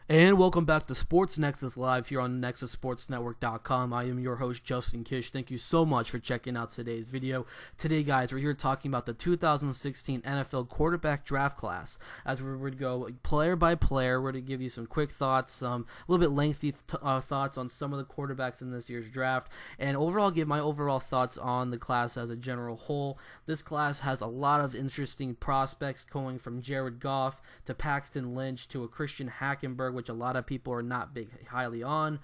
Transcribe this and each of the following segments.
And welcome back to Sports Nexus Live here on NexusSportsNetwork.com. I am your host, Justin Kish. Thank you so much for checking out today's video. Today, guys, we're here talking about the 2016 NFL quarterback draft class. As we're going to go player by player, we're going to give you some quick thoughts, a little bit lengthy thoughts on some of the quarterbacks in this year's draft, and overall give my overall thoughts on the class as a general whole. This class has a lot of interesting prospects going from Jared Goff to Paxton Lynch to a Christian Hackenberg, which a lot of people are not highly on.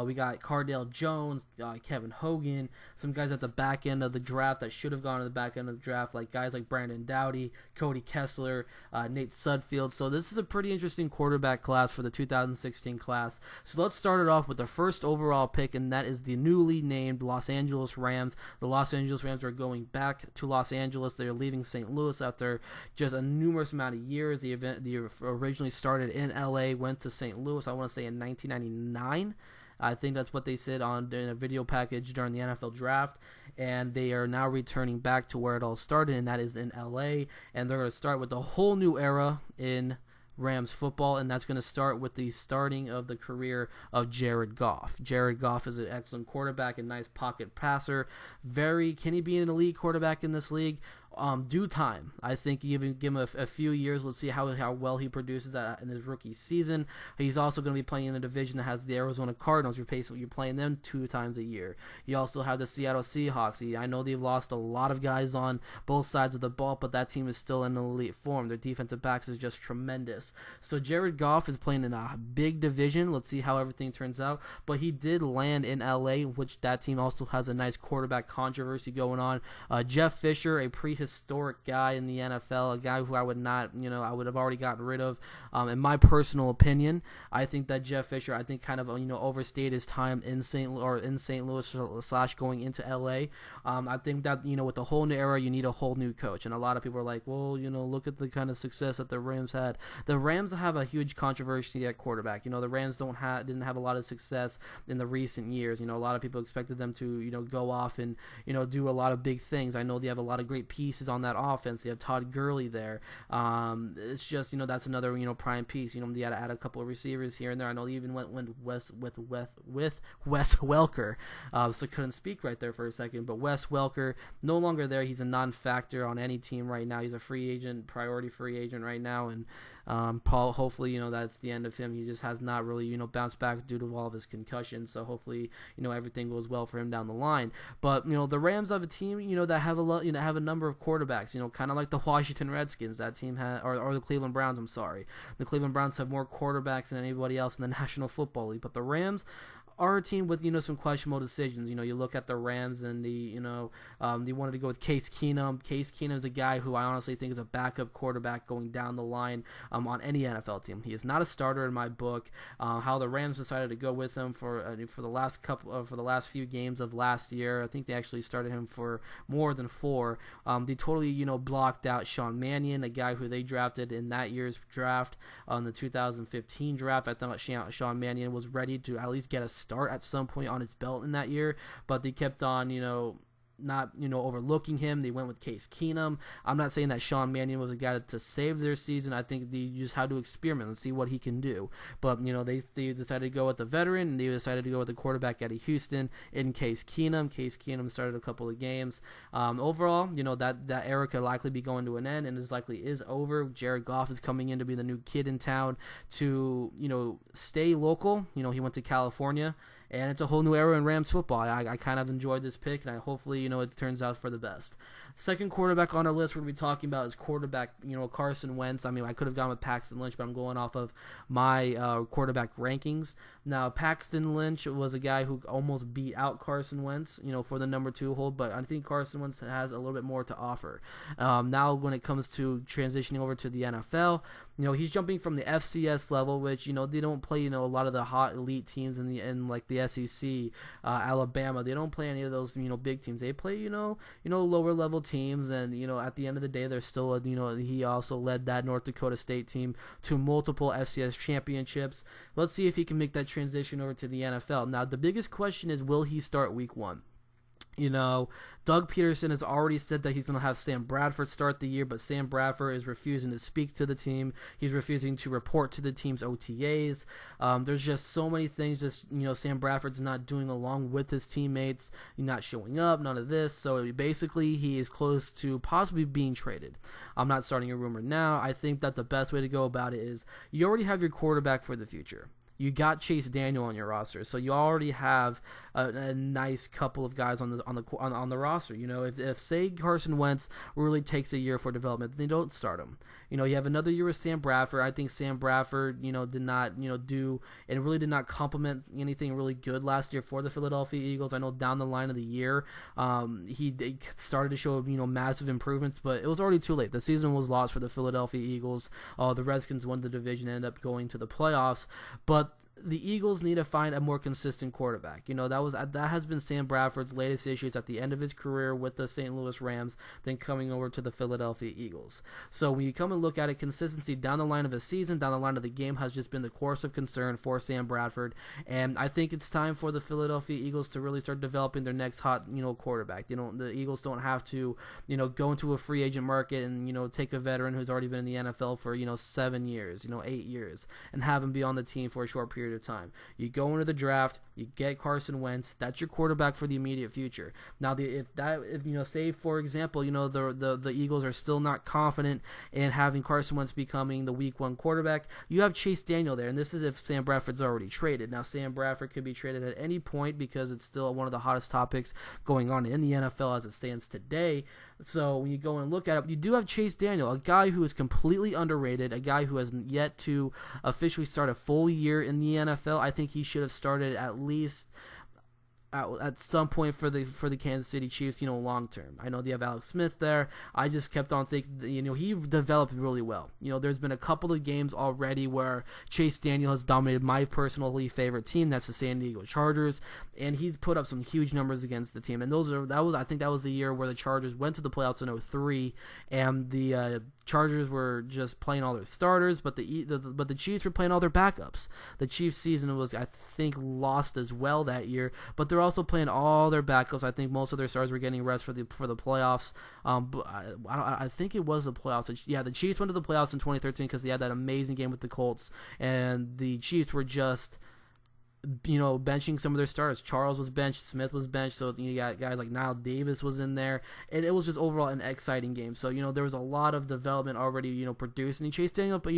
We got Cardale Jones, Kevin Hogan, some guys at the back end of the draft that should have gone to the back end of the draft, like guys like Brandon Doughty, Cody Kessler, Nate Sudfeld. So this is a pretty interesting quarterback class for the 2016 class. So let's start it off with the first overall pick, and that is the newly named Los Angeles Rams. The Los Angeles Rams are going back to Los Angeles. They're leaving St. Louis after just a numerous amount of years. The event originally started in LA, went to St. Louis, I want to say in 1999. I think that's what they said in a video package during the NFL draft, and they are now returning back to where it all started, and that is in LA, and they're going to start with a whole new era in Rams football, and that's going to start with the starting of the career of Jared Goff. Jared Goff is an excellent quarterback, a nice pocket passer. Can he be an elite quarterback in this league? Due time. I think you even give him a few years. Let's see how well he produces that in his rookie season. He's also going to be playing in a division that has the Arizona Cardinals. You're playing them 2 times a year. You also have the Seattle Seahawks. I know they've lost a lot of guys on both sides of the ball, but that team is still in elite form. Their defensive backs is just tremendous. So Jared Goff is playing in a big division. Let's see how everything turns out. But he did land in LA, which that team also has a nice quarterback controversy going on. Jeff Fisher, a prehistoric guy in the NFL, a guy who I would have already gotten rid of. In my personal opinion, I think that Jeff Fisher, kind of overstayed his time in St. Louis / going into LA. I think that with the whole new era, you need a whole new coach, and a lot of people are like, well, look at the kind of success that the Rams had. The Rams have a huge controversy at quarterback. The Rams didn't have a lot of success in the recent years. A lot of people expected them to go off and do a lot of big things. I know they have a lot of great pieces on that offense. They have Todd Gurley there. It's just that's another prime piece. They had to add a couple of receivers here and there. I know they even went with Wes Welker. So couldn't speak right there for a second. But Wes Welker no longer there. He's a non-factor on any team right now. He's a free agent, priority free agent right now, and Paul, hopefully, that's the end of him. He just has not really, bounced back due to all of his concussions. So hopefully, everything goes well for him down the line. But, the Rams have a team, that have have a number of quarterbacks, kind of like the Washington Redskins. That team or the Cleveland Browns, I'm sorry. The Cleveland Browns have more quarterbacks than anybody else in the National Football League. But the Rams are a team with some questionable decisions. You look at the Rams and they wanted to go with Case Keenum. Case Keenum is a guy who I honestly think is a backup quarterback going down the line on any NFL team. He is not a starter in my book. How the Rams decided to go with him for the last few games of last year. I think they actually started him for more than 4. They totally blocked out Sean Mannion, a guy who they drafted in that year's draft, the 2015 draft. I thought Sean Mannion was ready to at least get a start at some point on his belt in that year, but they kept on not overlooking him. They went with Case Keenum. I'm not saying that Sean Mannion was a guy to save their season. I think they just had to experiment and see what he can do. But they decided to go with the veteran, and they decided to go with the quarterback out of Houston in Case Keenum. Case Keenum started a couple of games. Overall, that era could likely be going to an end, and it likely is over. Jared Goff is coming in to be the new kid in town to stay local. He went to California. And it's a whole new era in Rams football. I kind of enjoyed this pick, and hopefully, it turns out for the best. Second quarterback on our list we're going to be talking about is quarterback, Carson Wentz. I could have gone with Paxton Lynch, but I'm going off of my quarterback rankings. Now, Paxton Lynch was a guy who almost beat out Carson Wentz, for the number 2 hold, but I think Carson Wentz has a little bit more to offer. Now, when it comes to transitioning over to the NFL, he's jumping from the FCS level, which, they don't play, a lot of the hot elite teams in like the SEC, Alabama. They don't play any of those, big teams. They play, lower level teams, and at the end of the day, there's still he also led that North Dakota State team to multiple FCS championships. Let's see if he can make that transition over to the NFL. Now, the biggest question is, will he start week 1? You know, Doug Peterson has already said that he's going to have Sam Bradford start the year, but Sam Bradford is refusing to speak to the team. He's refusing to report to the team's OTAs. There's just so many things. Just, Sam Bradford's not doing along with his teammates. He's not showing up. None of this. So basically, he is close to possibly being traded. I'm not starting a rumor now. I think that the best way to go about it is you already have your quarterback for the future. You got Chase Daniel on your roster, so you already have a nice couple of guys on the roster. If say Carson Wentz really takes a year for development, then they don't start him. You have another year with Sam Bradford. I think Sam Bradford, did not, do and really did not complement anything really good last year for the Philadelphia Eagles. I know down the line of the year, he started to show massive improvements, but it was already too late. The season was lost for the Philadelphia Eagles. The Redskins won the division, and ended up going to the playoffs, but the Eagles need to find a more consistent quarterback. That has been Sam Bradford's latest issues at the end of his career with the St. Louis Rams, then coming over to the Philadelphia Eagles. So when you come and look at it, consistency down the line of a season, down the line of the game has just been the course of concern for Sam Bradford. And I think it's time for the Philadelphia Eagles to really start developing their next hot, quarterback. The Eagles don't have to, go into a free agent market and, take a veteran who's already been in the NFL for, 7 years, 8 years, and have him be on the team for a short period of time. You go into the draft, you get Carson Wentz. That's your quarterback for the immediate future. Now, if say for example, the Eagles are still not confident in having Carson Wentz becoming the Week 1 quarterback, you have Chase Daniel there, and this is if Sam Bradford's already traded. Now, Sam Bradford could be traded at any point because it's still one of the hottest topics going on in the NFL as it stands today. So when you go and look at it, you do have Chase Daniel, a guy who is completely underrated, a guy who has yet to officially start a full year in the NFL. I think he should have started at least at some point for the Kansas City Chiefs, long term. I know they have Alex Smith there. I just kept on thinking, he developed really well. There's been a couple of games already where Chase Daniel has dominated my personally favorite team, that's the San Diego Chargers, and he's put up some huge numbers against the team. And I think that was the year where the Chargers went to the playoffs in 2003, and the Chargers were just playing all their starters, but the Chiefs were playing all their backups. The Chiefs season was, I think, lost as well that year, but they're also playing all their backups. I think most of their stars were getting rest for the playoffs. But I think it was the playoffs. Yeah, the Chiefs went to the playoffs in 2013 because they had that amazing game with the Colts, and the Chiefs were just benching some of their stars. Charles was benched, Smith was benched, so you got guys like Nile Davis was in there, and it was just overall an exciting game. So there was a lot of development already produced, and he Chase Daniel, but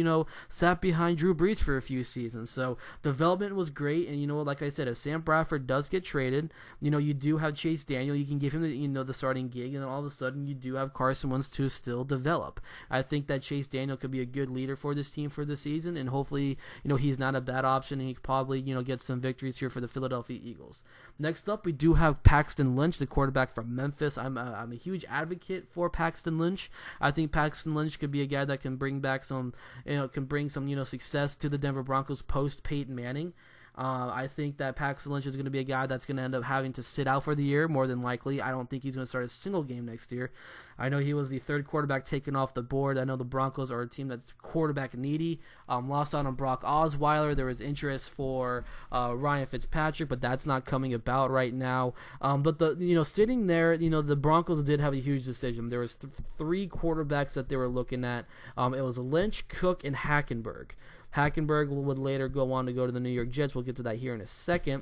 sat behind Drew Brees for a few seasons. So development was great, and like I said, if Sam Bradford does get traded, you do have Chase Daniel. You can give him the starting gig, and then all of a sudden you do have Carson Wentz to still develop. I think that Chase Daniel could be a good leader for this team for the season, and hopefully he's not a bad option, and he could probably get some victories here for the Philadelphia Eagles. Next up, we do have Paxton Lynch, the quarterback from Memphis. I'm a huge advocate for Paxton Lynch. I think Paxton Lynch could be a guy that can bring back some success to the Denver Broncos post Peyton Manning. I think that Paxton Lynch is going to be a guy that's going to end up having to sit out for the year, more than likely. I don't think he's going to start a single game next year. I know he was the third quarterback taken off the board. I know the Broncos are a team that's quarterback needy. Lost out on Brock Osweiler. There was interest for Ryan Fitzpatrick, but that's not coming about right now. But sitting there, the Broncos did have a huge decision. There was three quarterbacks that they were looking at. It was Lynch, Cook, and Hackenberg. Hackenberg would later go on to go to the New York Jets. We'll get to that here in a second.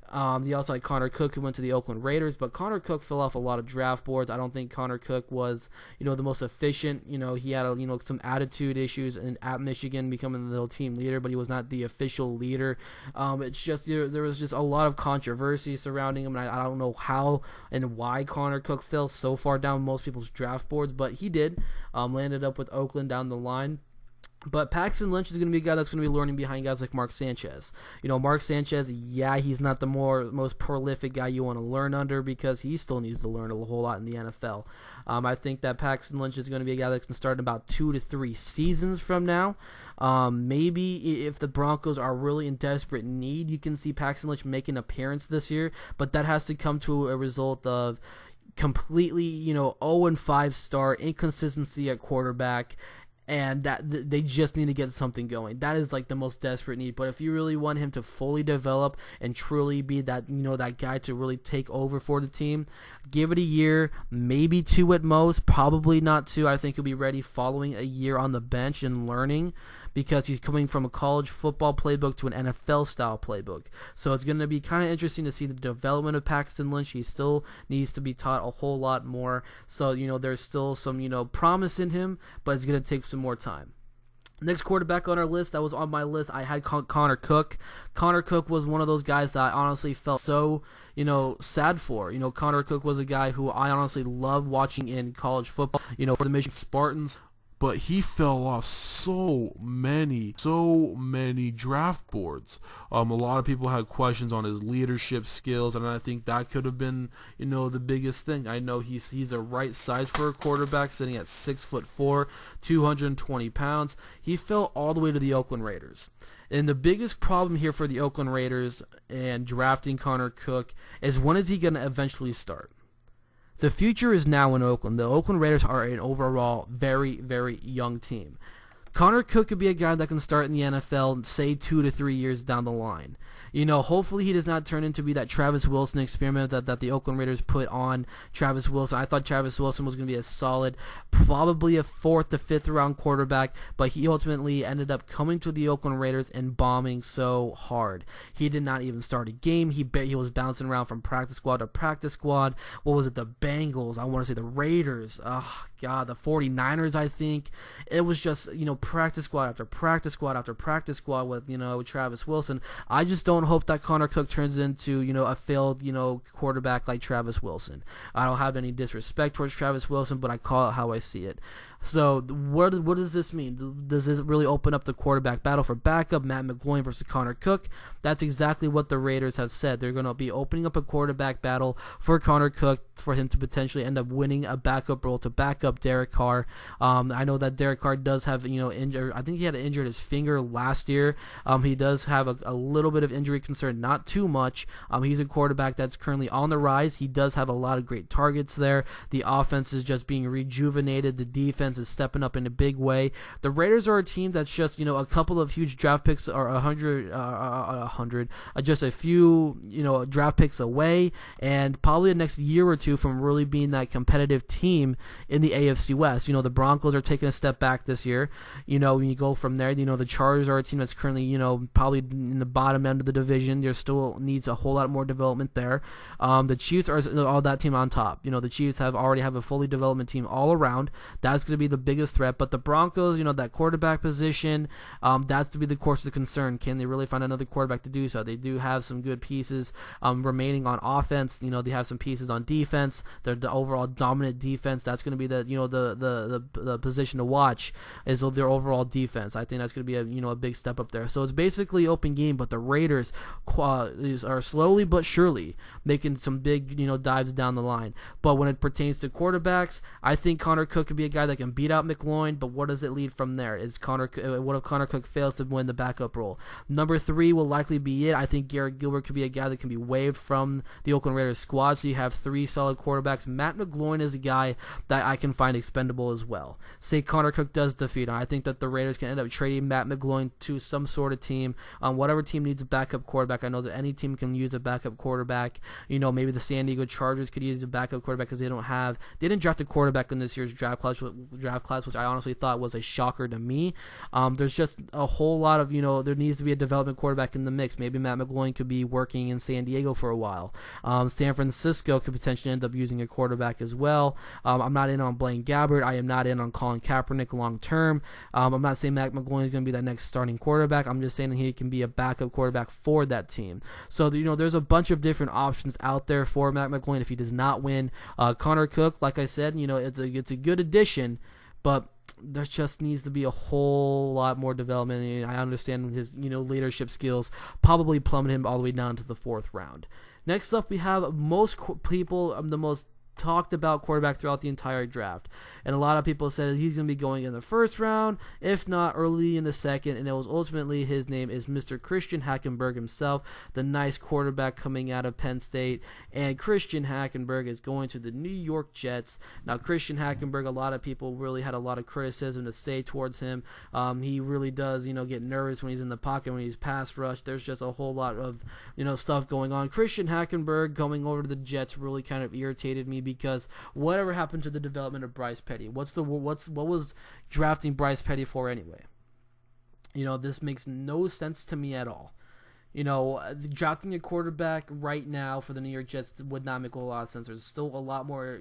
They also had Connor Cook, who went to the Oakland Raiders, but Connor Cook fell off a lot of draft boards. I don't think Connor Cook was, the most efficient. He had, some attitude issues at Michigan, becoming the team leader, but he was not the official leader. It's just there was just a lot of controversy surrounding him, and I don't know how and why Connor Cook fell so far down most people's draft boards, but he did. Landed up with Oakland down the line. But Paxton Lynch is going to be a guy that's going to be learning behind guys like Mark Sanchez. Mark Sanchez, he's not the most prolific guy you want to learn under because he still needs to learn a whole lot in the NFL. I think that Paxton Lynch is going to be a guy that can start in about 2 to 3 seasons from now. Maybe if the Broncos are really in desperate need, you can see Paxton Lynch make an appearance this year, but that has to come to a result of completely, 0-5 start, inconsistency at quarterback, and that they just need to get something going. That is like the most desperate need. But if you really want him to fully develop and truly be that, that guy to really take over for the team, give it a year, maybe 2 at most, probably not 2. I think he'll be ready following a year on the bench and learning, because he's coming from a college football playbook to an NFL style playbook. So it's going to be kind of interesting to see the development of Paxton Lynch. He still needs to be taught a whole lot more. So, there's still some, promise in him, but it's going to take some more time. Next quarterback on our list, that was on my list, I had Connor Cook. Connor Cook was one of those guys that I honestly felt so, sad for. Connor Cook was a guy who I honestly loved watching in college football, for the Michigan Spartans. But he fell off so many draft boards. A lot of people had questions on his leadership skills, and I think that could have been, the biggest thing. I know he's the right size for a quarterback, sitting at 6'4", 220 pounds. He fell all the way to the Oakland Raiders. And the biggest problem here for the Oakland Raiders and drafting Connor Cook is, when is he going to eventually start? The future is now in Oakland. The Oakland Raiders are an overall very, very young team. Connor Cook could be a guy that can start in the NFL, say 2 to 3 years down the line. Hopefully he does not turn into be that Travis Wilson experiment that the Oakland Raiders put on Travis Wilson. I thought Travis Wilson was going to be a solid, probably a 4th to 5th round quarterback, but he ultimately ended up coming to the Oakland Raiders and bombing so hard. He did not even start a game. He was bouncing around from practice squad to practice squad. What was it? The Bengals. I want to say the Raiders. Oh, God, the 49ers, I think. It was just, practice squad after practice squad after practice squad with, Travis Wilson. I just don't hope that Connor Cook turns into, a failed, quarterback like Travis Wilson. I don't have any disrespect towards Travis Wilson, but I call it how I see it. So what does this mean? Does this really open up the quarterback battle for backup, Matt McGloin versus Connor Cook? That's exactly what the Raiders have said. They're going to be opening up a quarterback battle for Connor Cook, for him to potentially end up winning a backup role to back up Derek Carr. I know that Derek Carr does have, injured. I think he had injured his finger last year. He does have a little bit of injury concern, not too much. He's a quarterback that's currently on the rise. He does have a lot of great targets there. The offense is just being rejuvenated. The defense is stepping up in a big way. The Raiders are a team that's just, a couple of huge draft picks, or just a few, draft picks away, and probably the next year or two from really being that competitive team in the AFC West. The Broncos are taking a step back this year. When you go from there, the Chargers are a team that's currently, probably in the bottom end of the division. There still needs a whole lot more development there. The Chiefs are all that team on top. The Chiefs already have a fully development team all around. That's going to be the biggest threat. But the Broncos, that quarterback position, that's to be the course of concern. Can they really find another quarterback to do so? They do have some good pieces remaining on offense. They have some pieces on defense. They're the overall dominant defense. That's going to be the position to watch, is their overall defense. I think that's going to be a big step up there. So it's basically open game. But the Raiders are slowly but surely making some big dives down the line. But when it pertains to quarterbacks, I think Connor Cook could be a guy that can beat out McGloin. But what does it lead from there? What if Connor Cook fails to win the backup role? Number 3 will likely be it. I think Garrett Gilbert could be a guy that can be waived from the Oakland Raiders squad. So you have 3 solid quarterbacks. Matt McGloin is a guy that I can find expendable as well. Say Connor Cook does defeat him. I think that the Raiders can end up trading Matt McGloin to some sort of team. Whatever team needs a backup quarterback. I know that any team can use a backup quarterback. Maybe the San Diego Chargers could use a backup quarterback because they didn't draft a quarterback in this year's draft class, which I honestly thought was a shocker to me. There's just a whole lot of, there needs to be a development quarterback in the mix. Maybe Matt McGloin could be working in San Diego for a while. San Francisco could potentially end up using a quarterback as well. I'm not in on Blaine Gabbert. I am not in on Colin Kaepernick long term. I'm not saying Matt McGloin is going to be that next starting quarterback. I'm just saying he can be a backup quarterback for that team. So, there's a bunch of different options out there for Matt McGloin if he does not win. Connor Cook, like I said, it's a good addition, but there just needs to be a whole lot more development. And I understand his, leadership skills probably plummet him all the way down to the 4th round. Next up, we have most people, the most talked about quarterback throughout the entire draft. And a lot of people said he's going to be going in the first round, if not early in the second. And it was ultimately his name is Mr. Christian Hackenberg himself, the nice quarterback coming out of Penn State. And Christian Hackenberg is going to the New York Jets. Now, Christian Hackenberg, a lot of people really had a lot of criticism to say towards him. He really does, get nervous when he's in the pocket, when he's pass rush. There's just a whole lot of, stuff going on. Christian Hackenberg going over to the Jets really kind of irritated me because whatever happened to the development of Bryce Petty? What was drafting Bryce Petty for anyway? This makes no sense to me at all. Drafting a quarterback right now for the New York Jets would not make a lot of sense. There's still a lot more,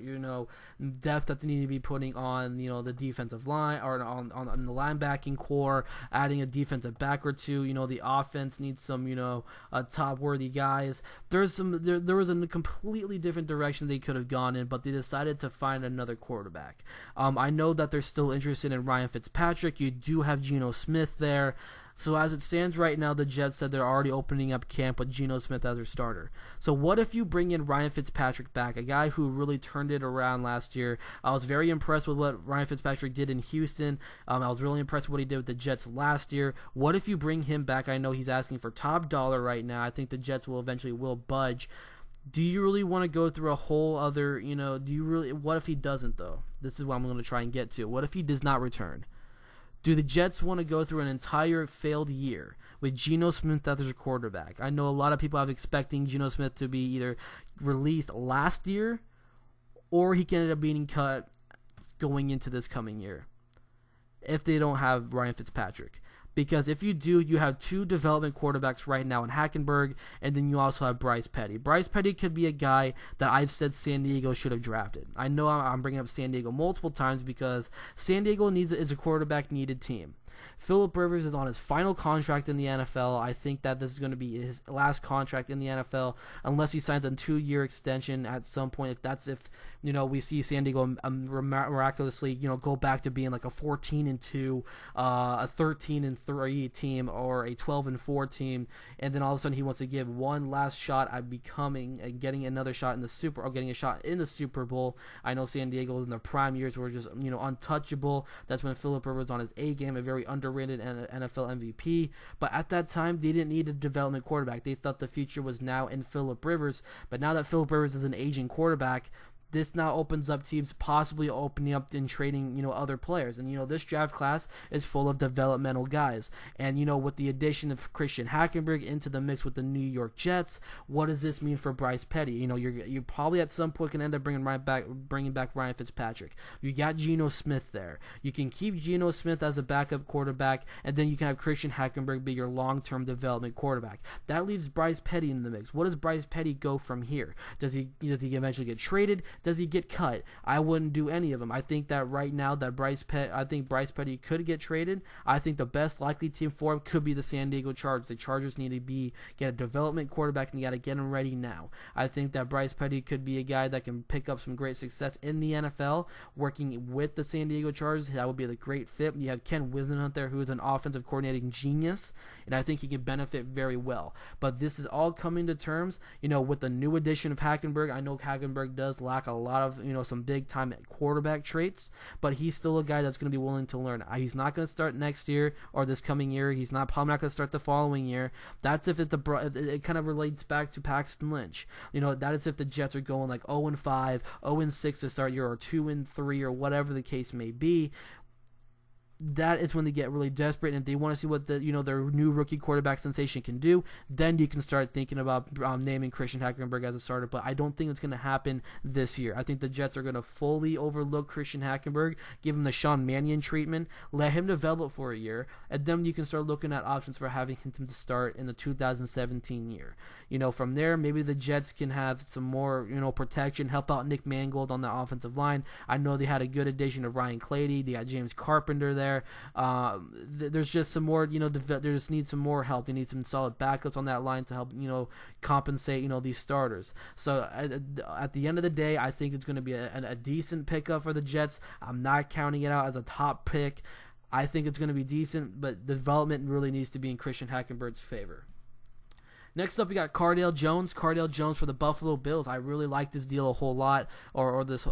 depth that they need to be putting on, the defensive line or on the linebacking core, adding a defensive back or two. The offense needs some, top-worthy guys. There was a completely different direction they could have gone in, but they decided to find another quarterback. I know that they're still interested in Ryan Fitzpatrick. You do have Geno Smith there. So as it stands right now, the Jets said they're already opening up camp with Geno Smith as their starter. So what if you bring in Ryan Fitzpatrick back, a guy who really turned it around last year? I was very impressed with what Ryan Fitzpatrick did in Houston. I was really impressed with what he did with the Jets last year. What if you bring him back? I know he's asking for top dollar right now. I think the Jets will eventually budge. Do you really want to go through a whole other, what if he doesn't though? This is what I'm going to try and get to. What if he does not return? Do the Jets want to go through an entire failed year with Geno Smith as their quarterback? I know a lot of people have expecting Geno Smith to be either released last year or he can end up being cut going into this coming year if they don't have Ryan Fitzpatrick. Because if you do, you have two development quarterbacks right now in Hackenberg, and then you also have Bryce Petty. Bryce Petty could be a guy that I've said San Diego should have drafted. I know I'm bringing up San Diego multiple times because San Diego is a quarterback-needed team. Philip Rivers is on his final contract in the NFL. I think that this is going to be his last contract in the NFL unless he signs a 2-year extension at some point. If we see San Diego miraculously go back to being like a 14-2, a 13-3 team, or a 12-4 team, and then all of a sudden he wants to give one last shot at becoming and getting another shot in getting a shot in the Super Bowl. I know San Diego was in their prime years were just untouchable. That's when Philip Rivers was on his A game, a very underrated NFL MVP. But at that time, they didn't need a development quarterback. They thought the future was now in Philip Rivers. But now that Philip Rivers is an aging quarterback, this now opens up teams possibly opening up and trading, other players. And, this draft class is full of developmental guys. And, with the addition of Christian Hackenberg into the mix with the New York Jets, what does this mean for Bryce Petty? You probably at some point can end up bringing back Ryan Fitzpatrick. You got Geno Smith there. You can keep Geno Smith as a backup quarterback, and then you can have Christian Hackenberg be your long-term development quarterback. That leaves Bryce Petty in the mix. What does Bryce Petty go from here? Does he eventually get traded? Does he get cut? I wouldn't do any of them. I think that right now that Bryce Petty could get traded. I think the best likely team for him could be the San Diego Chargers. The Chargers need to get a development quarterback, and you got to get him ready now. I think that Bryce Petty could be a guy that can pick up some great success in the NFL working with the San Diego Chargers. That would be a great fit. You have Ken Whisenhunt there, who is an offensive coordinating genius, and I think he can benefit very well. But this is all coming to terms, with the new addition of Hackenberg. I know Hackenberg does lack a lot of, some big time quarterback traits, but he's still a guy that's going to be willing to learn. He's not going to start next year or this coming year. He's probably not going to start the following year. That's if it kind of relates back to Paxton Lynch. That is if the Jets are going like 0-5, 0-6 to start year, or 2-3, or whatever the case may be. That is when they get really desperate, and if they want to see what their new rookie quarterback sensation can do, then you can start thinking about naming Christian Hackenberg as a starter. But I don't think it's going to happen this year. I think the Jets are going to fully overlook Christian Hackenberg, give him the Sean Mannion treatment, let him develop for a year, and then you can start looking at options for having him to start in the 2017 year. From there, maybe the Jets can have some more, protection, help out Nick Mangold on the offensive line. I know they had a good addition of Ryan Clady. They got James Carpenter there. There's just some more, they just need some more help. They need some solid backups on that line to help, compensate, these starters. So at the end of the day, I think it's going to be a decent pickup for the Jets. I'm not counting it out as a top pick. I think it's going to be decent, but the development really needs to be in Christian Hackenberg's favor. Next up, we got Cardale Jones. Cardale Jones for the Buffalo Bills. I really like this deal a whole lot, or this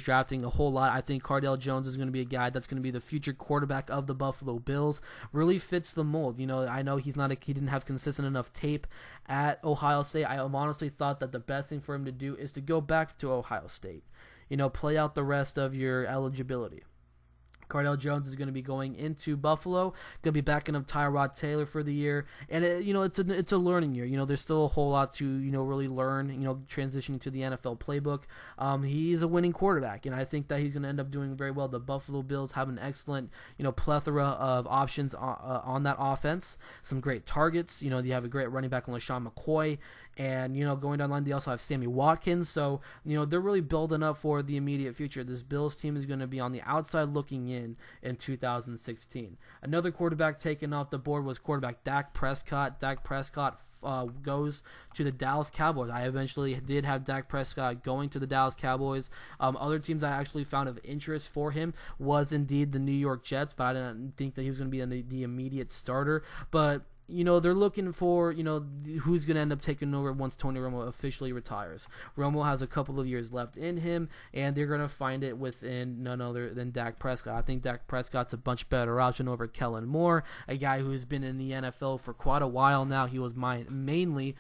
drafting a whole lot. I think Cardale Jones is going to be a guy that's going to be the future quarterback of the Buffalo Bills. Really fits the mold. I know he didn't have consistent enough tape at Ohio State. I honestly thought that the best thing for him to do is to go back to Ohio State. Play out the rest of your eligibility. Cardale Jones is going to be going into Buffalo, going to be backing up Tyrod Taylor for the year, and it's a learning year. There's still a whole lot to really learn. Transitioning to the NFL playbook. He's a winning quarterback, and I think that he's going to end up doing very well. The Buffalo Bills have an excellent plethora of options on that offense. Some great targets. They have a great running back in LaShawn McCoy. And, going down the line, they also have Sammy Watkins. So, they're really building up for the immediate future. This Bills team is going to be on the outside looking in 2016. Another quarterback taken off the board was quarterback Dak Prescott. Dak Prescott goes to the Dallas Cowboys. I eventually did have Dak Prescott going to the Dallas Cowboys. Other teams I actually found of interest for him was indeed the New York Jets, but I didn't think that he was going to be the immediate starter. But they're looking for, who's going to end up taking over once Tony Romo officially retires. Romo has a couple of years left in him, and they're going to find it within none other than Dak Prescott. I think Dak Prescott's a much better option over Kellen Moore, a guy who's been in the NFL for quite a while now. He was mainly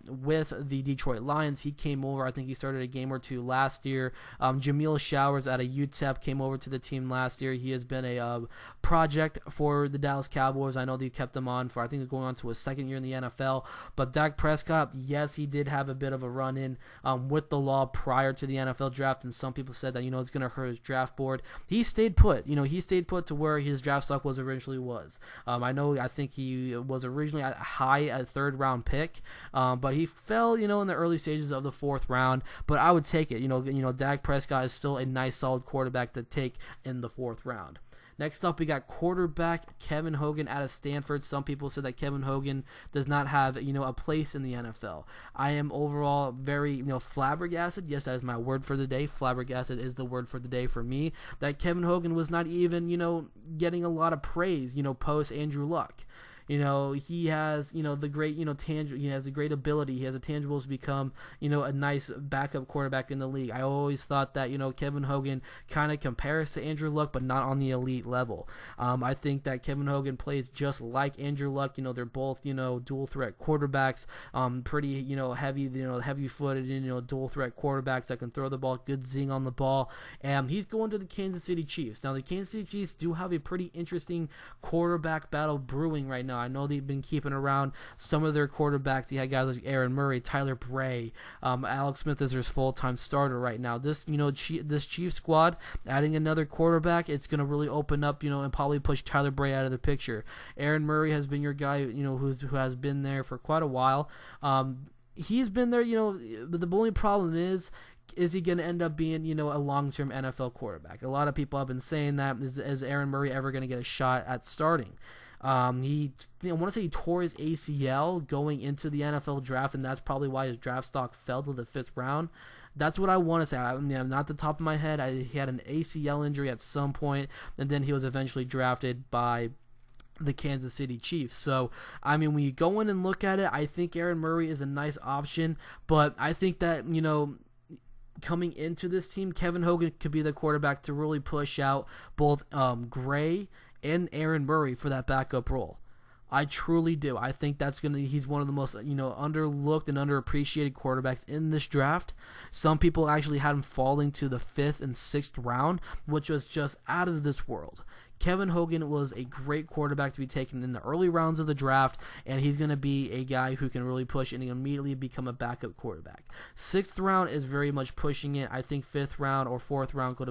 with the Detroit Lions. He came over, I think he started a game or two last year. Jamil Showers out of UTEP came over to the team last year. He has been a project for the Dallas Cowboys. I know they kept him on for, I think he's going on to his second year in the NFL. But Dak Prescott, yes, he did have a bit of a run-in with the law prior to the NFL draft, and some people said that, it's going to hurt his draft board. He stayed put. He stayed put to where his draft stock originally was. I think he was originally a third-round pick, but he fell, in the early stages of the fourth round. But I would take it. Dak Prescott is still a nice, solid quarterback to take in the fourth round. Next up, we got quarterback Kevin Hogan out of Stanford. Some people said that Kevin Hogan does not have, a place in the NFL. I am overall very, flabbergasted. Yes, that is my word for the day. Flabbergasted is the word for the day for me. That Kevin Hogan was not even, getting a lot of praise, post Andrew Luck. He has, the great, he has a great ability. He has the tangibles to become, a nice backup quarterback in the league. I always thought that, Kevin Hogan kind of compares to Andrew Luck, but not on the elite level. I think that Kevin Hogan plays just like Andrew Luck. They're both, dual threat quarterbacks, pretty, heavy footed, dual threat quarterbacks that can throw the ball, good zing on the ball. And he's going to the Kansas City Chiefs. Now, the Kansas City Chiefs do have a pretty interesting quarterback battle brewing right now. I know they've been keeping around some of their quarterbacks. You had guys like Aaron Murray, Tyler Bray, Alex Smith is their full-time starter right now. This, this Chiefs squad, adding another quarterback, it's going to really open up, and probably push Tyler Bray out of the picture. Aaron Murray has been your guy, who has been there for quite a while. He's been there, but the only problem is he going to end up being, a long-term NFL quarterback? A lot of people have been saying that. Is Aaron Murray ever going to get a shot at starting? I want to say he tore his ACL going into the NFL draft, and that's probably why his draft stock fell to the 5th round. That's what I want to say. Not the top of my head. He had an ACL injury at some point, and then he was eventually drafted by the Kansas City Chiefs. So, when you go in and look at it, I think Aaron Murray is a nice option, but I think that, coming into this team, Kevin Hogan could be the quarterback to really push out both Gray and Aaron Murray for that backup role. I truly do. I think he's one of the most, underlooked and underappreciated quarterbacks in this draft. Some people actually had him falling to the 5th and 6th round, which was just out of this world. Kevin Hogan was a great quarterback to be taken in the early rounds of the draft, and he's going to be a guy who can really push and immediately become a backup quarterback. 6th round is very much pushing it. I think 5th round or 4th round would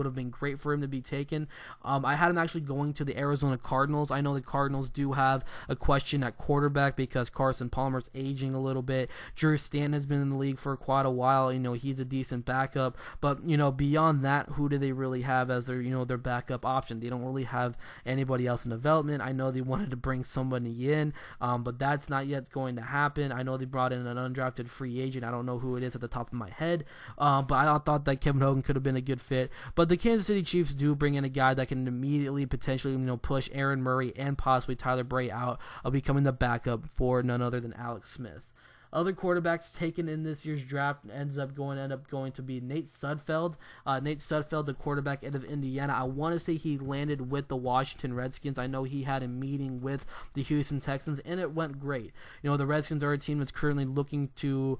have been great for him to be taken. I had him actually going to the Arizona Cardinals. I know the Cardinals do have a question at quarterback because Carson Palmer's aging a little bit. Drew Stanton has been in the league for quite a while. He's a decent backup, but beyond that, who do they really have as their their backup option? They don't really have anybody else in development. I know they wanted to bring somebody in, but that's not yet going to happen. I know they brought in an undrafted free agent. I don't know who it is at the top of my head, but I thought that Kevin Hogan could have been a good fit. But the Kansas City Chiefs do bring in a guy that can immediately potentially, push Aaron Murray and possibly Tyler Bray out of becoming the backup for none other than Alex Smith. Other quarterbacks taken in this year's draft end up going to be Nate Sudfeld. Nate Sudfeld, the quarterback out of Indiana. I want to say he landed with the Washington Redskins. I know he had a meeting with the Houston Texans, and it went great. The Redskins are a team that's currently looking to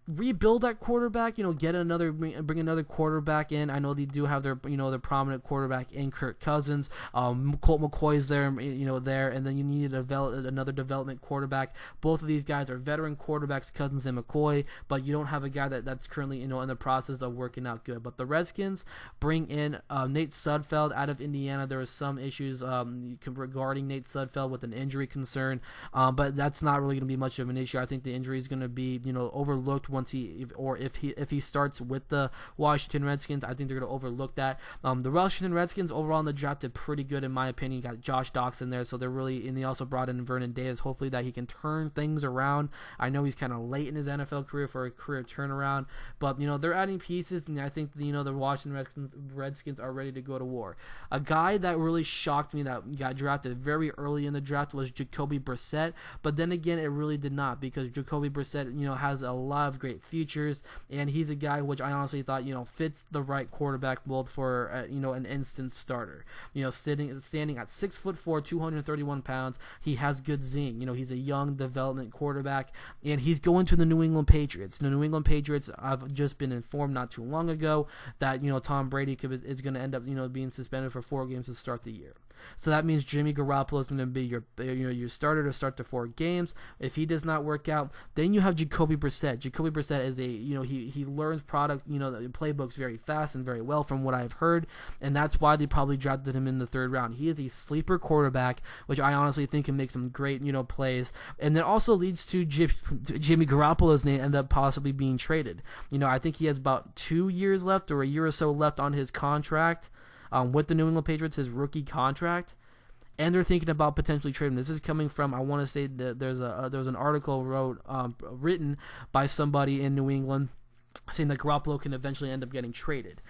rebuild that quarterback, bring another quarterback in. I know they do have their prominent quarterback in Kirk Cousins. Colt McCoy's there, and then you need to develop another development quarterback. Both of these guys are veteran quarterbacks, Cousins and McCoy, but you don't have a guy that's currently, in the process of working out good. But the Redskins bring in Nate Sudfeld out of Indiana. There was some issues regarding Nate Sudfeld with an injury concern, but that's not really going to be much of an issue. I think the injury is going to be, overlooked if he starts with the Washington Redskins. I think they're going to overlook that. The Washington Redskins overall in the draft did pretty good in my opinion. You got Josh Doxson there, so and they also brought in Vernon Davis. Hopefully that he can turn things around. I know he's kind of late in his NFL career for a career turnaround, but they're adding pieces, and I think the Washington Redskins are ready to go to war. A guy that really shocked me that got drafted very early in the draft was Jacoby Brissett, but then again it really did not, because Jacoby Brissett has a lot of great features, and he's a guy which I honestly thought fits the right quarterback mold for an instant starter. Standing at 6'4", 231 pounds, he has good zing. He's a young development quarterback, and he's going to the New England Patriots. The New England Patriots, I've just been informed not too long ago that Tom Brady is going to end up being suspended for 4 games to start the year. So that means Jimmy Garoppolo is going to be your starter to start the 4 games. If he does not work out, then you have Jacoby Brissett. Jacoby Brissett is he learns the playbooks very fast and very well from what I've heard, and that's why they probably drafted him in the 3rd round. He is a sleeper quarterback, which I honestly think can make some great plays, and that also leads to Jimmy Garoppolo's name end up possibly being traded. I think he has about 2 years left or a year or so left on his contract. With the New England Patriots, his rookie contract, and they're thinking about potentially trading. This is coming from, I want to say that there was an article written by somebody in New England saying that Garoppolo can eventually end up getting traded.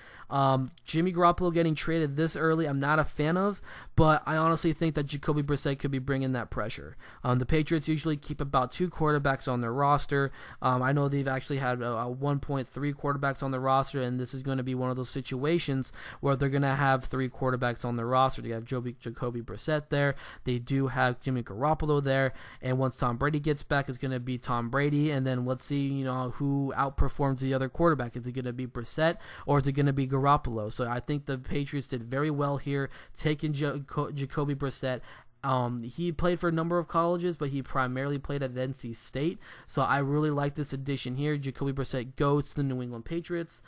Jimmy Garoppolo getting traded this early, I'm not a fan of, but I honestly think that Jacoby Brissett could be bringing that pressure. The Patriots usually keep about 2 quarterbacks on their roster. I know they've actually had 1.3 quarterbacks on the roster, and this is going to be one of those situations where they're going to have 3 quarterbacks on their roster. They have Jacoby Brissett there. They do have Jimmy Garoppolo there, and once Tom Brady gets back, it's going to be Tom Brady, and then let's see who outperforms the other quarterback. Is it going to be Brissett, or is it going to be Garoppolo? So I think the Patriots did very well here, taking Jacoby Brissett. He played for a number of colleges, but he primarily played at NC State. So I really like this addition here. Jacoby Brissett goes to the New England Patriots.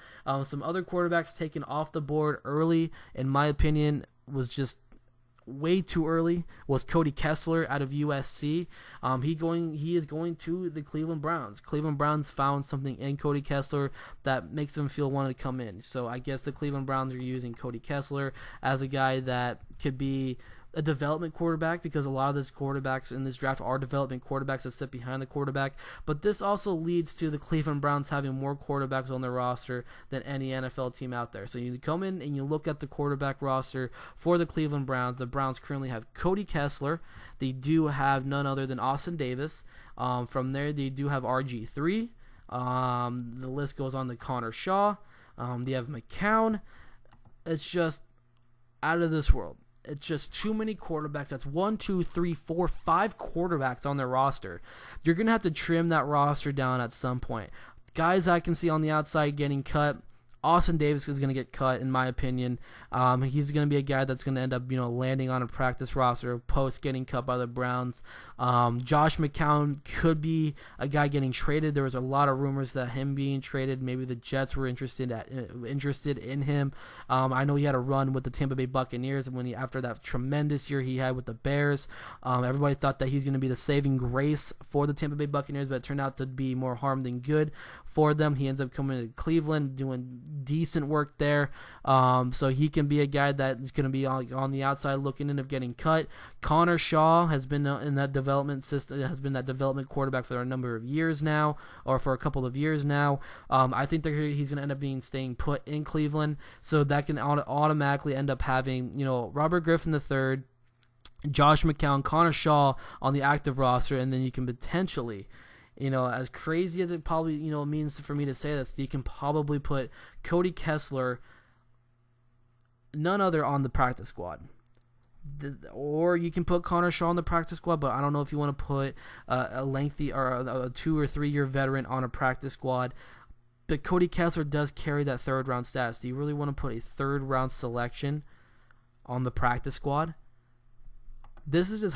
Some other quarterbacks taken off the board early, in my opinion, was just way too early, was Cody Kessler out of USC. He is going to the Cleveland Browns. Cleveland Browns found something in Cody Kessler that makes them feel wanted to come in. So I guess the Cleveland Browns are using Cody Kessler as a guy that could be a development quarterback, because a lot of these quarterbacks in this draft are development quarterbacks that sit behind the quarterback. But this also leads to the Cleveland Browns having more quarterbacks on their roster than any NFL team out there. So you come in and you look at the quarterback roster for the Cleveland Browns. The Browns currently have Cody Kessler. They do have none other than Austin Davis. From there, they do have RG3. The list goes on to Connor Shaw. They have McCown. It's just out of this world. It's just too many quarterbacks. That's 1, 2, 3, 4, 5 quarterbacks on their roster. You're going to have to trim that roster down at some point. Guys I can see on the outside getting cut, Austin Davis is going to get cut, in my opinion. He's going to be a guy that's going to end up, landing on a practice roster post getting cut by the Browns. Josh McCown could be a guy getting traded. There was a lot of rumors that him being traded. Maybe the Jets were interested in him. I know he had a run with the Tampa Bay Buccaneers after that tremendous year he had with the Bears. Everybody thought that he's going to be the saving grace for the Tampa Bay Buccaneers, but it turned out to be more harm than good for them. He ends up coming to Cleveland, doing decent work there. So he can be a guy that's going to be on the outside looking in of getting cut. Connor Shaw has been in that development system, has been that development quarterback for a number of years now, or for a couple of years now. I think that he's going to end up staying put in Cleveland, so that can automatically end up having, Robert Griffin III, Josh McCown, Connor Shaw on the active roster, and then you can potentially, as crazy as it probably, means for me to say this, you can probably put Cody Kessler, none other, on the practice squad. Or you can put Connor Shaw on the practice squad, but I don't know if you want to put a lengthy or a 2 or 3 year veteran on a practice squad. But Cody Kessler does carry that third round status. Do you really want to put a third round selection on the practice squad? This is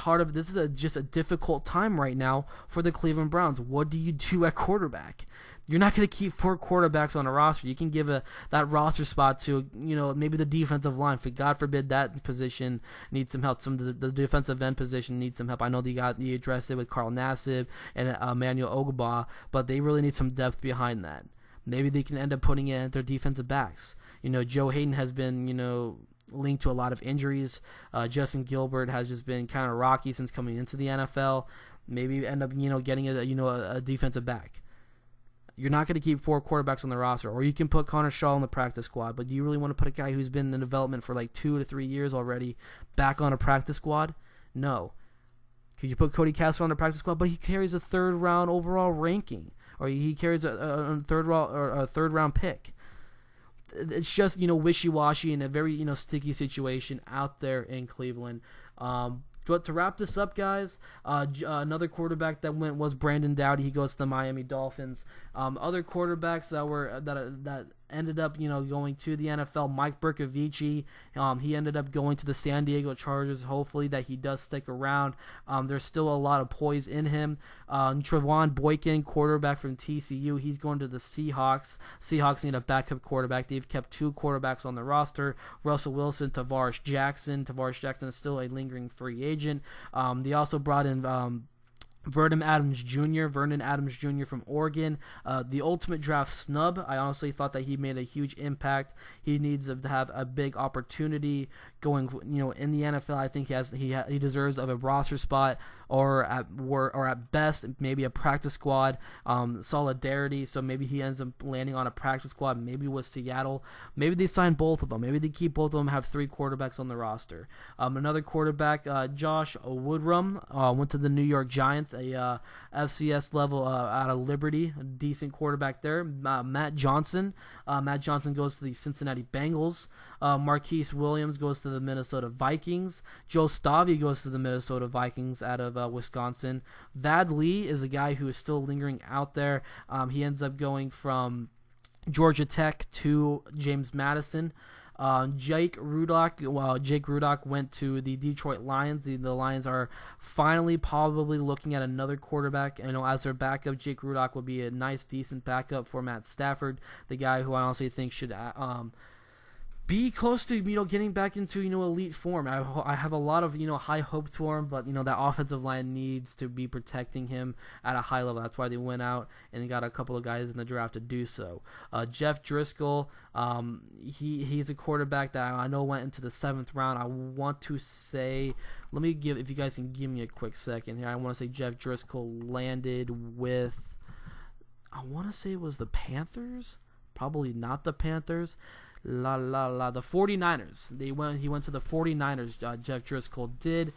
just a difficult time right now for the Cleveland Browns. What do you do at quarterback? You're not going to keep 4 quarterbacks on a roster. You can give that roster spot to, maybe the defensive line. For God forbid that position needs some help. The defensive end position needs some help. I know you addressed it with Carl Nassib and Emmanuel Ogba, but they really need some depth behind that. Maybe they can end up putting in their defensive backs. Joe Hayden has been, linked to a lot of injuries. Justin Gilbert has just been kind of rocky since coming into the NFL. Maybe end up, getting a defensive back. You're not going to keep 4 quarterbacks on the roster, or you can put Connor Shaw on the practice squad, but do you really want to put a guy who's been in development for like 2 to 3 years already back on a practice squad? No. Could you put Cody Kessler on the practice squad, but he carries a 3rd round overall ranking, or he carries a third round pick? It's just, wishy-washy and a very, sticky situation out there in Cleveland. But to wrap this up, guys, another quarterback that went was Brandon Doughty. He goes to the Miami Dolphins. Other quarterbacks that ended up, going to the NFL, Mike Bercovici. He ended up going to the San Diego Chargers. Hopefully that he does stick around. There's still a lot of poise in him. Trevon Boykin, quarterback from TCU, he's going to the Seahawks. Seahawks need a backup quarterback. They've kept 2 quarterbacks on the roster, Russell Wilson, Tavares Jackson. Tavares Jackson is still a lingering free agent. They also brought in Vernon Adams Jr. From Oregon, the ultimate draft snub. I honestly thought that he made a huge impact. He needs to have a big opportunity going, in the NFL. I think he deserves of a roster spot, or at best maybe a practice squad solidarity. So maybe he ends up landing on a practice squad, maybe with Seattle. Maybe they sign both of them. Maybe they keep both of them, have 3 quarterbacks on the roster. Another quarterback, Josh Woodrum, went to the New York Giants, a FCS level out of Liberty, a decent quarterback there. Matt Johnson goes to the Cincinnati Bengals. Marquise Williams goes to the Minnesota Vikings. Joe Stavi goes to the Minnesota Vikings out of Wisconsin. Vad Lee is a guy who is still lingering out there. He ends up going from Georgia Tech to James Madison. Jake Rudock went to the Detroit Lions. The Lions are finally probably looking at another quarterback. As their backup, Jake Rudock would be a nice, decent backup for Matt Stafford, the guy who I honestly think should be close to getting back into elite form. I have a lot of high hopes for him, but that offensive line needs to be protecting him at a high level. That's why they went out and got a couple of guys in the draft to do so. Jeff Driscoll, he's a quarterback that I know went into the 7th round. I want to say, if you guys can give me a quick second here, I want to say Jeff Driscoll landed with, I want to say it was the Panthers. Probably not the Panthers. The 49ers. He went to the 49ers. Jeff Driscoll did.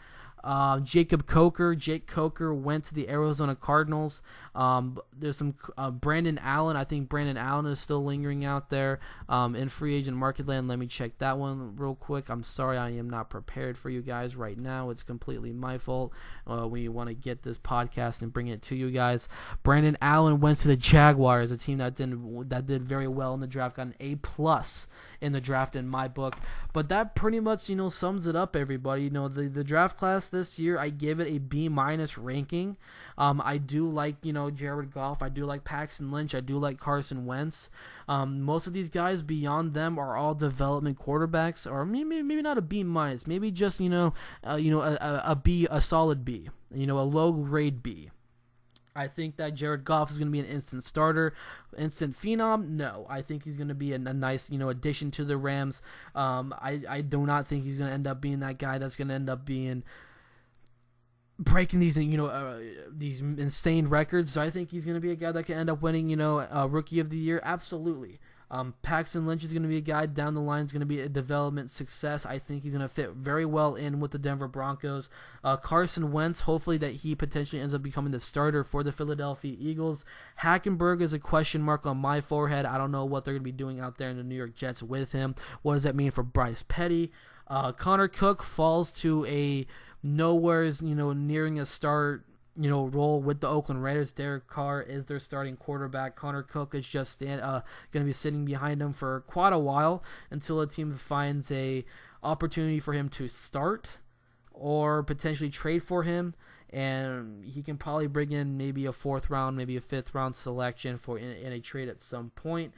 Jake Coker went to the Arizona Cardinals. There's some Brandon Allen. I think Brandon Allen is still lingering out there in free agent market land. Let me check that one real quick. I'm sorry, I am not prepared for you guys right now. It's completely my fault. We want to get this podcast and bring it to you guys. Brandon Allen went to the Jaguars, a team that did very well in the draft, got an A+ in the draft in my book. But that pretty much sums it up, everybody. The draft class this year, I give it a B- ranking. I do like Jared Goff. I do like Paxton Lynch. I do like Carson Wentz. Most of these guys beyond them are all development quarterbacks, or maybe not a B-, maybe just a B, a solid B, a low grade B. I think that Jared Goff is going to be an instant starter, instant phenom. No, I think he's going to be a nice, addition to the Rams. I do not think he's going to end up being that guy that's going to end up being breaking these, these insane records. So I think he's going to be a guy that can end up winning, Rookie of the Year. Absolutely. Paxton Lynch is going to be a guy down the line. Is going to be a development success. I think he's going to fit very well in with the Denver Broncos. Carson Wentz, hopefully that he potentially ends up becoming the starter for the Philadelphia Eagles. Hackenberg is a question mark on my forehead. I don't know what they're going to be doing out there in the New York Jets with him. What does that mean for Bryce Petty? Connor Cook falls to a nowhere's, nearing a start, role with the Oakland Raiders. Derek Carr is their starting quarterback. Connor Cook is just going to be sitting behind him for quite a while until a team finds a opportunity for him to start or potentially trade for him. And he can probably bring in maybe a 4th round, maybe a 5th round selection for in a trade at some point.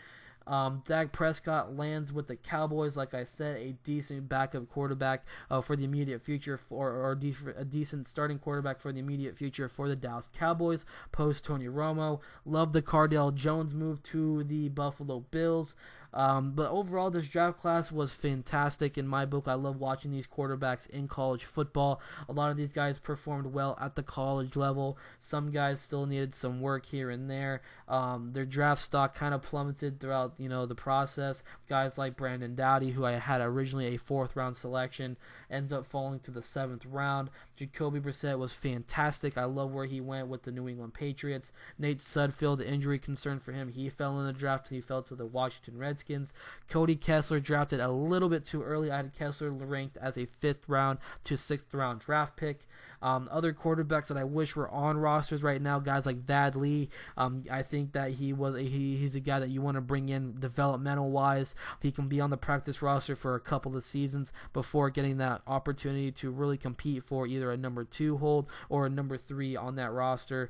Dak Prescott lands with the Cowboys, like I said, a decent backup quarterback for the immediate future, or a decent starting quarterback for the immediate future for the Dallas Cowboys, post Tony Romo. Love the Cardale Jones move to the Buffalo Bills. But overall, this draft class was fantastic in my book. I love watching these quarterbacks in college football. A lot of these guys performed well at the college level. Some guys still needed some work here and there. Their draft stock kind of plummeted throughout, the process. Guys like Brandon Doughty, who I had originally a 4th round selection, ends up falling to the 7th round. Jacoby Brissett was fantastic. I love where he went with the New England Patriots. Nate Sudfeld, injury concern for him. He fell in the draft. He fell to the Washington Redskins. Cody Kessler drafted a little bit too early. I had Kessler ranked as a 5th round to 6th round draft pick. Other quarterbacks that I wish were on rosters right now, guys like Vad Lee. I think that he's a guy that you want to bring in developmental wise. He can be on the practice roster for a couple of seasons before getting that opportunity to really compete for either a number 2 hold or a number 3 on that roster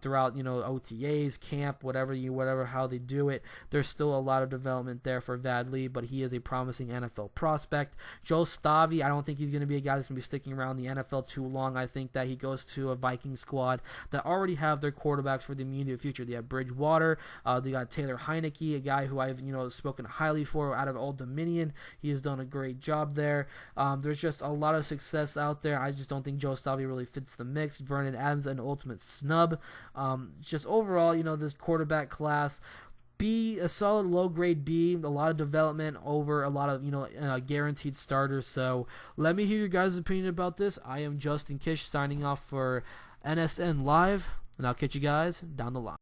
throughout OTAs, camp, whatever how they do it. There's still a lot of development there for Vad Lee, but he is a promising NFL prospect. Joe Stavi, I don't think he's going to be a guy that's going to be sticking around the NFL too long. I think that he goes to a Viking squad that already have their quarterbacks for the immediate future. They have Bridgewater. They got Taylor Heineke, a guy who I've spoken highly for out of Old Dominion. He has done a great job there. There's just a lot of success out there. I just don't think Joe Stavi really fits the mix. Vernon Adams, an ultimate snub. Just overall, this quarterback class, B, a solid low-grade B, a lot of development over a lot of, guaranteed starters. So let me hear your guys' opinion about this. I am Justin Kish signing off for NSN Live, and I'll catch you guys down the line.